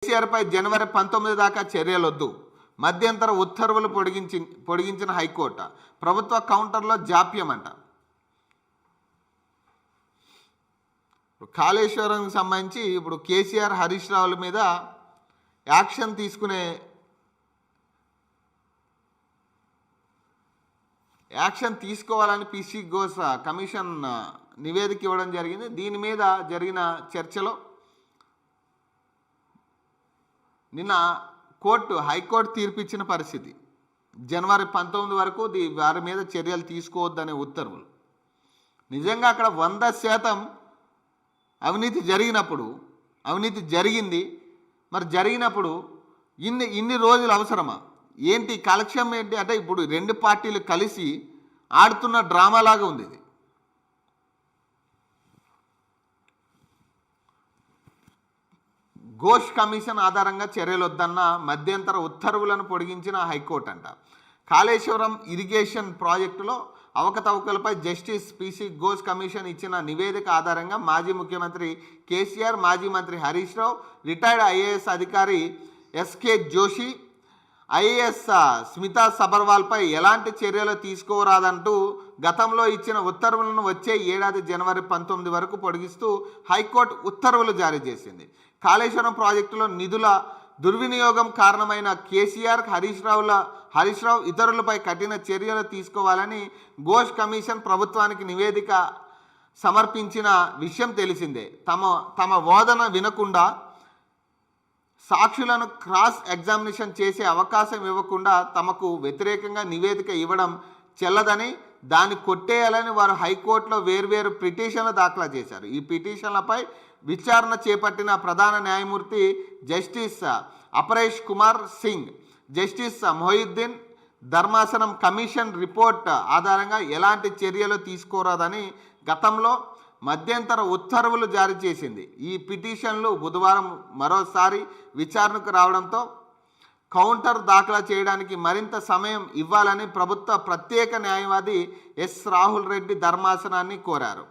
కేసీఆర్పై జనవరి 19 దాకా చర్యలొద్దు, మధ్యంతర ఉత్తర్వులు పొడిగించిన హైకోర్టు, ప్రభుత్వ కౌంటర్లో జాప్యం అంట. కాళేశ్వరంకి సంబంధించి ఇప్పుడు కేసీఆర్ హరీష్ రావుల మీద యాక్షన్ తీసుకోవాలని పీసీ ఘోష్ కమిషన్ నివేదిక ఇవ్వడం జరిగింది. దీని మీద జరిగిన చర్చలో నిన్న హైకోర్టు తీర్పిచ్చిన పరిస్థితి. జనవరి 19 వరకు వారి మీద చర్యలు తీసుకోవద్దనే ఉత్తర్వులు. నిజంగా అక్కడ 100% అవినీతి జరిగింది. మరి జరిగినప్పుడు ఇన్ని రోజులు అవసరమా? ఏంటి కలెక్షన్ ఏంటి అంటే ఇప్పుడు రెండు పార్టీలు కలిసి ఆడుతున్న డ్రామాలాగా ఉంది ఇది. ఘోష్ కమిషన్ ఆధారంగా చర్యలు వద్దన్న మధ్యంతర ఉత్తర్వులను పొడిగించిన హైకోర్టు అంట. కాళేశ్వరం ఇరిగేషన్ ప్రాజెక్టులో అవకతవకలపై జస్టిస్ పీసీ ఘోష్ కమిషన్ ఇచ్చిన నివేదిక ఆధారంగా మాజీ ముఖ్యమంత్రి కేసీఆర్, మాజీ మంత్రి హరీష్ రావు, రిటైర్డ్ ఐఏఎస్ అధికారి ఎస్కే జోషి, ఐఏఎస్ స్మితా సబర్వాల్పై ఎలాంటి చర్యలు తీసుకోరాదంటూ గతంలో ఇచ్చిన ఉత్తర్వులను వచ్చే ఏడాది జనవరి 19 వరకు పొడిగిస్తూ హైకోర్టు ఉత్తర్వులు జారీ చేసింది. కాళేశ్వరం ప్రాజెక్టులో నిధుల దుర్వినియోగం కారణమైన కేసీఆర్, హరీష్ రావు ఇతరులపై కఠిన చర్యలు తీసుకోవాలని ఘోష్ కమిషన్ ప్రభుత్వానికి నివేదిక సమర్పించిన విషయం తెలిసిందే. తమ వాదన వినకుండా సాక్షులను క్రాస్ ఎగ్జామినేషన్ చేసే అవకాశం ఇవ్వకుండా తమకు వ్యతిరేకంగా నివేదిక ఇవ్వడం చెల్లదని, దాన్ని కొట్టేయాలని వారు హైకోర్టులో వేర్వేరు పిటిషన్లు దాఖలు చేశారు. ఈ పిటిషన్లపై విచారణ చేపట్టిన ప్రధాన న్యాయమూర్తి జస్టిస్ అపరేష్ కుమార్ సింగ్, జస్టిస్ మొహిద్దీన్ ధర్మాసనం కమిషన్ రిపోర్ట్ ఆధారంగా ఎలాంటి చర్యలు తీసుకోరాదని గతంలో మధ్యంతర ఉత్తర్వులు జారీ చేసింది. ఈ పిటిషన్లు బుధవారం మరోసారి విచారణకు రావడంతో కౌంటర్ దాఖలు చేయడానికి మరింత సమయం ఇవ్వాలని ప్రభుత్వ ప్రత్యేక న్యాయవాది ఎస్ రాహుల్ రెడ్డి ధర్మాసనాన్ని కోరారు.